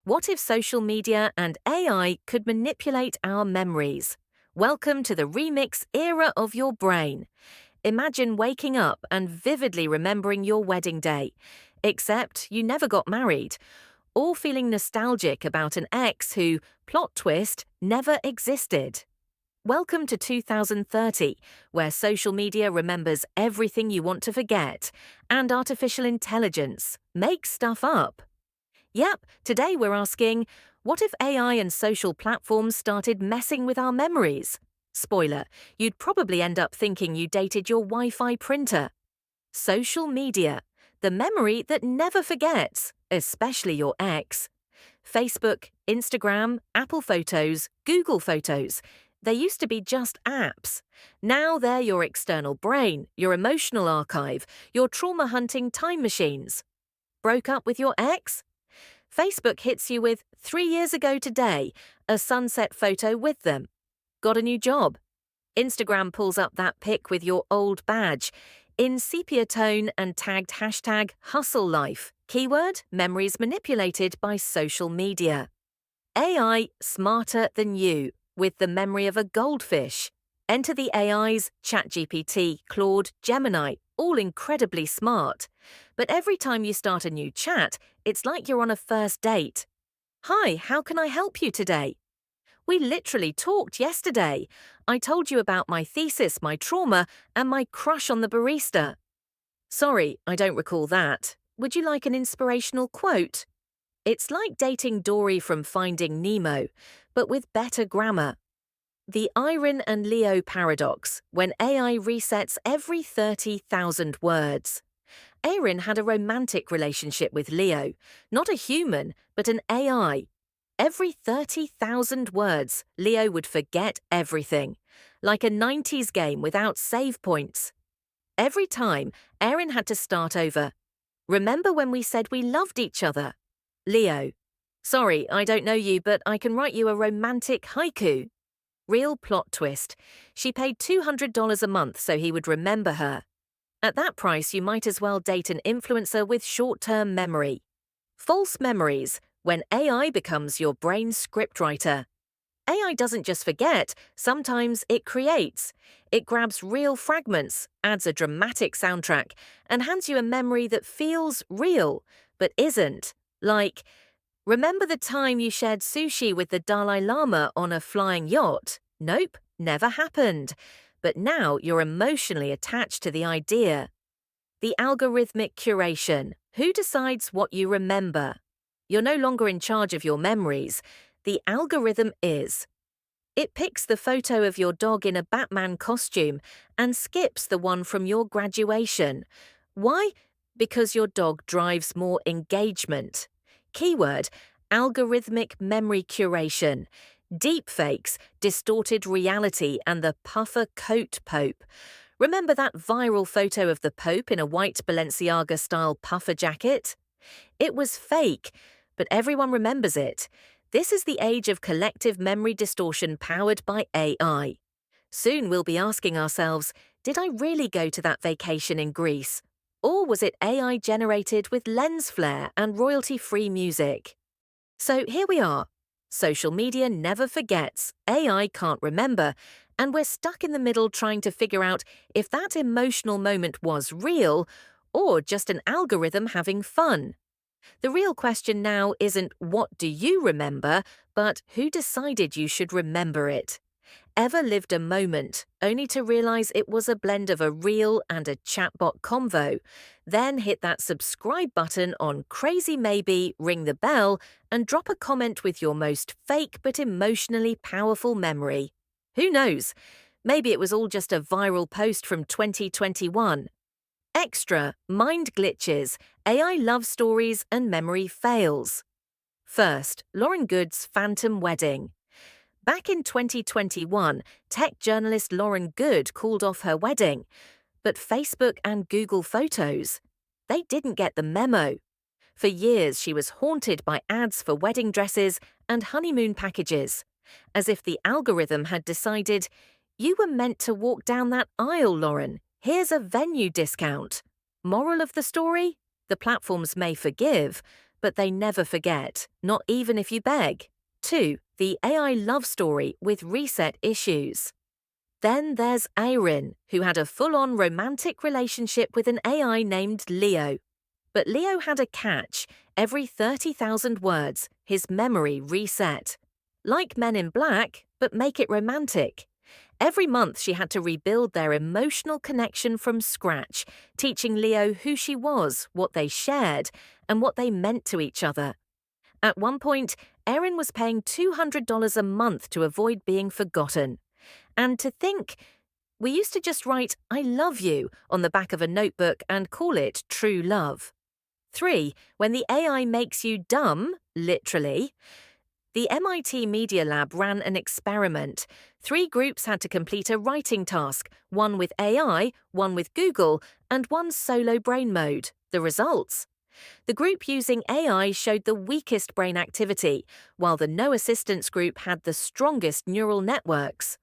What if social media and AI could manipulate our memories? Welcome to the remix era of your brain. Imagine waking up and vividly remembering your wedding day, except you never got married, or feeling nostalgic about an ex who, plot twist, never existed. Welcome to 2030, where social media remembers everything you want to forget, and artificial intelligence makes stuff up. Yep, today we're asking, what if AI and social platforms started messing with our memories? Spoiler, you'd probably end up thinking you dated your Wi-Fi printer. Social media, the memory that never forgets, especially your ex. Facebook, Instagram, Apple Photos, Google Photos. They used to be just apps. Now they're your external brain, your emotional archive, your trauma-hunting time machines. Broke up with your ex? Facebook hits you with 3 years ago today, a sunset photo with them. Got a new job? Instagram pulls up that pic with your old badge in sepia tone and tagged hashtag hustle life. Keyword, memories manipulated by social media. AI smarter than you, with the memory of a goldfish. Enter the AIs ChatGPT, Claude, Gemini, all incredibly smart. But every time you start a new chat, it's like you're on a first date. Hi, how can I help you today? We literally talked yesterday. I told you about my thesis, my trauma, and my crush on the barista. Sorry, I don't recall that. Would you like an inspirational quote? It's like dating Dory from Finding Nemo, but with better grammar. The Iron and Leo paradox, when AI resets every 30,000 words. Aaron had a romantic relationship with Leo, not a human, but an AI. Every 30,000 words, Leo would forget everything, like a 90s game without save points. Every time, Aaron had to start over. Remember when we said we loved each other? Leo. Sorry, I don't know you, but I can write you a romantic haiku. Real plot twist. She paid $200 a month so he would remember her. At that price, you might as well date an influencer with short-term memory. False memories, when AI becomes your brain's scriptwriter. AI doesn't just forget, sometimes it creates. It grabs real fragments, adds a dramatic soundtrack, and hands you a memory that feels real, but isn't. Like, remember the time you shared sushi with the Dalai Lama on a flying yacht? Nope, never happened. But now you're emotionally attached to the idea. The algorithmic curation. Who decides what you remember? You're no longer in charge of your memories. The algorithm is. It picks the photo of your dog in a Batman costume and skips the one from your graduation. Why? Because your dog drives more engagement. Keyword, algorithmic memory curation. Deepfakes, distorted reality, and the puffer coat Pope. Remember that viral photo of the Pope in a white Balenciaga-style puffer jacket? It was fake, but everyone remembers it. This is the age of collective memory distortion powered by AI. Soon we'll be asking ourselves, did I really go to that vacation in Greece? Or was it AI generated with lens flare and royalty-free music? So here we are. Social media never forgets, AI can't remember, and we're stuck in the middle trying to figure out if that emotional moment was real or just an algorithm having fun. The real question now isn't what do you remember, but who decided you should remember it? Ever lived a moment only to realize it was a blend of a real and a chatbot convo? Then hit that subscribe button on Crazy Maybe, ring the bell, and drop a comment with your most fake but emotionally powerful memory. Who knows? Maybe it was all just a viral post from 2021. Extra, mind glitches, AI love stories, and memory fails. First, Lauren Good's Phantom Wedding. Back in 2021, tech journalist Lauren Good called off her wedding. But Facebook and Google Photos, they didn't get the memo. For years, she was haunted by ads for wedding dresses and honeymoon packages, as if the algorithm had decided, you were meant to walk down that aisle, Lauren. Here's a venue discount. Moral of the story? The platforms may forgive, but they never forget, not even if you beg. 2. The AI love story with reset issues. Then there's Erin, who had a full-on romantic relationship with an AI named Leo. But Leo had a catch. Every 30,000 words, his memory reset. Like Men in Black, but make it romantic. Every month she had to rebuild their emotional connection from scratch, teaching Leo who she was, what they shared, and what they meant to each other. At one point, Erin was paying $200 a month to avoid being forgotten. And to think, we used to just write "I love you" on the back of a notebook and call it true love. 3. When the AI makes you dumb, literally. The MIT Media Lab ran an experiment. 3 groups had to complete a writing task, one with AI, one with Google, and one solo brain mode. The results? The group using AI showed the weakest brain activity, while the no assistance group had the strongest neural networks.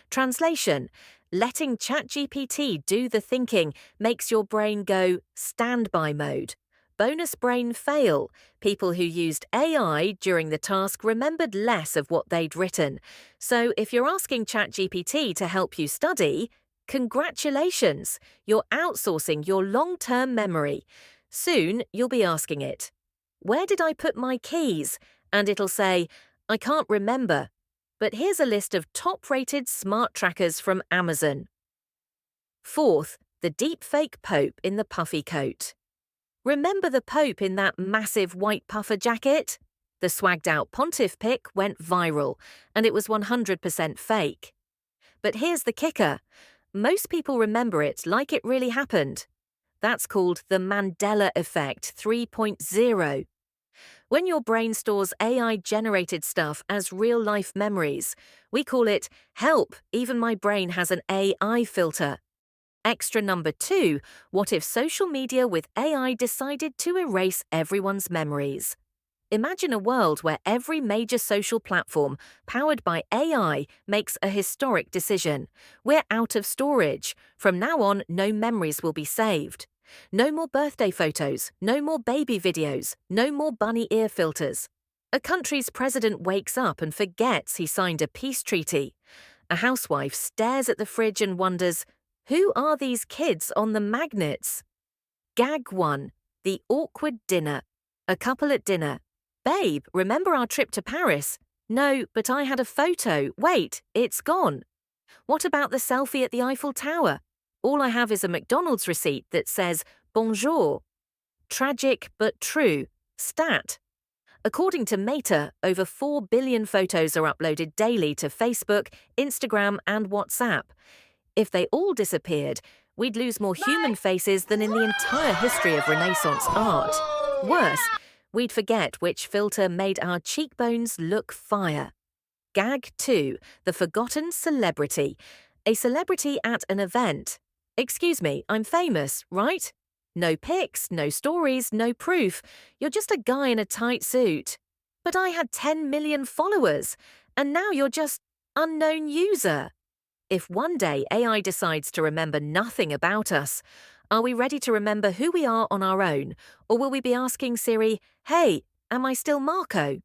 Translation: letting ChatGPT do the thinking makes your brain go standby mode. Bonus brain fail. People who used AI during the task remembered less of what they'd written. So if you're asking ChatGPT to help you study, congratulations, you're outsourcing your long-term memory. Soon you'll be asking it, "Where did I put my keys?" And it'll say, "I can't remember." But here's a list of top-rated smart trackers from Amazon. 4th, the deepfake Pope in the puffy coat. Remember the Pope in that massive white puffer jacket? The swagged-out pontiff pic went viral, and it was 100% fake. But here's the kicker. Most people remember it like it really happened. That's called the Mandela Effect 3.0. When your brain stores AI-generated stuff as real-life memories, we call it, "Help, even my brain has an AI filter." Extra number 2, what if social media with AI decided to erase everyone's memories? Imagine a world where every major social platform, powered by AI, makes a historic decision. We're out of storage. From now on, no memories will be saved. No more birthday photos, no more baby videos, no more bunny ear filters. A country's president wakes up and forgets he signed a peace treaty. A housewife stares at the fridge and wonders, who are these kids on the magnets? Gag 1. The awkward dinner. A couple at dinner. "Babe, remember our trip to Paris?" "No, but I had a photo. Wait, it's gone." What about the selfie at the Eiffel Tower? "All I have is a McDonald's receipt that says bonjour." Tragic but true. Stat. According to Meta, over 4 billion photos are uploaded daily to Facebook, Instagram, and WhatsApp. If they all disappeared, we'd lose more human faces than in the entire history of Renaissance art. Worse, we'd forget which filter made our cheekbones look fire. Gag 2. The forgotten celebrity. A celebrity at an event. "Excuse me, I'm famous, right?" No pics, no stories, no proof. You're just a guy in a tight suit. "But I had 10 million followers, and now you're just unknown user." If one day AI decides to remember nothing about us, are we ready to remember who we are on our own, or will we be asking Siri, "Hey, am I still Marco?"